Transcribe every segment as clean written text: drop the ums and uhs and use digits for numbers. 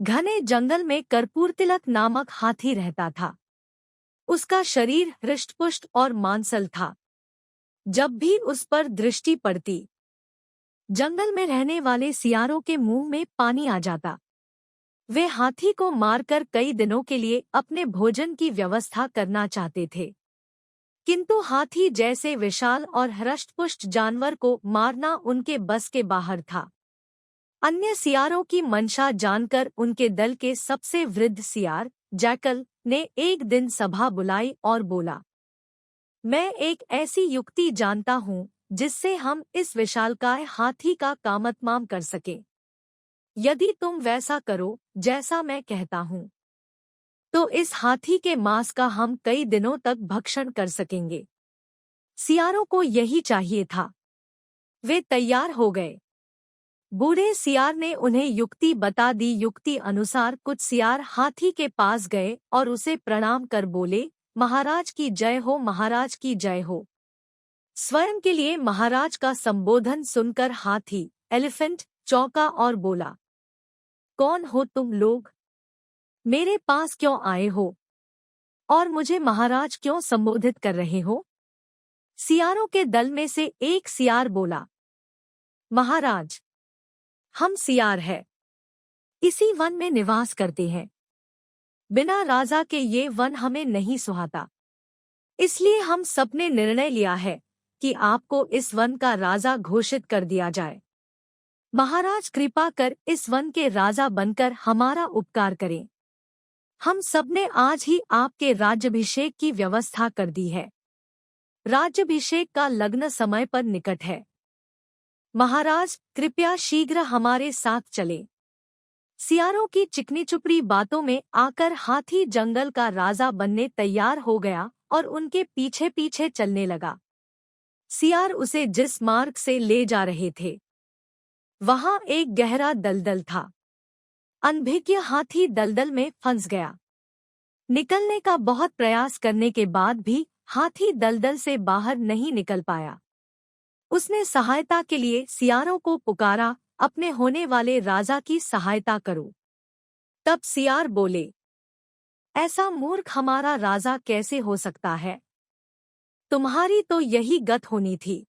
घने जंगल में कर्पूरतिलक नामक हाथी रहता था। उसका शरीर हृष्टपुष्ट और मांसल था। जब भी उस पर दृष्टि पड़ती, जंगल में रहने वाले सियारों के मुंह में पानी आ जाता। वे हाथी को मारकर कई दिनों के लिए अपने भोजन की व्यवस्था करना चाहते थे, किंतु हाथी जैसे विशाल और हृष्टपुष्ट जानवर को मारना उनके बस के बाहर था। अन्य सियारों की मंशा जानकर उनके दल के सबसे वृद्ध सियार जैकल ने एक दिन सभा बुलाई और बोला, मैं एक ऐसी युक्ति जानता हूँ जिससे हम इस विशालकाय हाथी का कामतमाम कर सकें। यदि तुम वैसा करो जैसा मैं कहता हूँ, तो इस हाथी के मांस का हम कई दिनों तक भक्षण कर सकेंगे। सियारों को यही चाहिए था। वे तैयार हो गए। बूढ़े सियार ने उन्हें युक्ति बता दी। युक्ति अनुसार कुछ सियार हाथी के पास गए और उसे प्रणाम कर बोले, महाराज की जय हो, महाराज की जय हो। स्वयं के लिए महाराज का संबोधन सुनकर हाथी एलिफेंट चौंका और बोला, कौन हो तुम लोग? मेरे पास क्यों आए हो और मुझे महाराज क्यों संबोधित कर रहे हो? सियारों के दल में से एक सियार बोला, महाराज, हम सियार हैं, इसी वन में निवास करते हैं। बिना राजा के ये वन हमें नहीं सुहाता, इसलिए हम सबने निर्णय लिया है कि आपको इस वन का राजा घोषित कर दिया जाए। महाराज कृपा कर इस वन के राजा बनकर हमारा उपकार करें। हम सबने आज ही आपके राज्याभिषेक की व्यवस्था कर दी है। राज्याभिषेक का लग्न समय पर निकट है। महाराज कृपया शीघ्र हमारे साथ चले। सियारों की चिकनी चुपड़ी बातों में आकर हाथी जंगल का राजा बनने तैयार हो गया और उनके पीछे पीछे चलने लगा। सियार उसे जिस मार्ग से ले जा रहे थे, वहां एक गहरा दलदल था। अनभिज्ञ हाथी दलदल में फंस गया। निकलने का बहुत प्रयास करने के बाद भी हाथी दलदल से बाहर नहीं निकल पाया। उसने सहायता के लिए सियारों को पुकारा, अपने होने वाले राजा की सहायता करो। तब सियार बोले, ऐसा मूर्ख हमारा राजा कैसे हो सकता है? तुम्हारी तो यही गत होनी थी।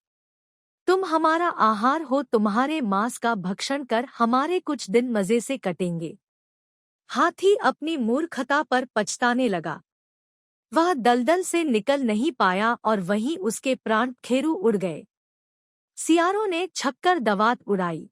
तुम हमारा आहार हो, तुम्हारे मांस का भक्षण कर हमारे कुछ दिन मजे से कटेंगे। हाथी अपनी मूर्खता पर पछताने लगा। वह दलदल से निकल नहीं पाया और वहीं उसके प्राण खेरू उड़ गए। सियारों ने छक्कर दवात उड़ाई।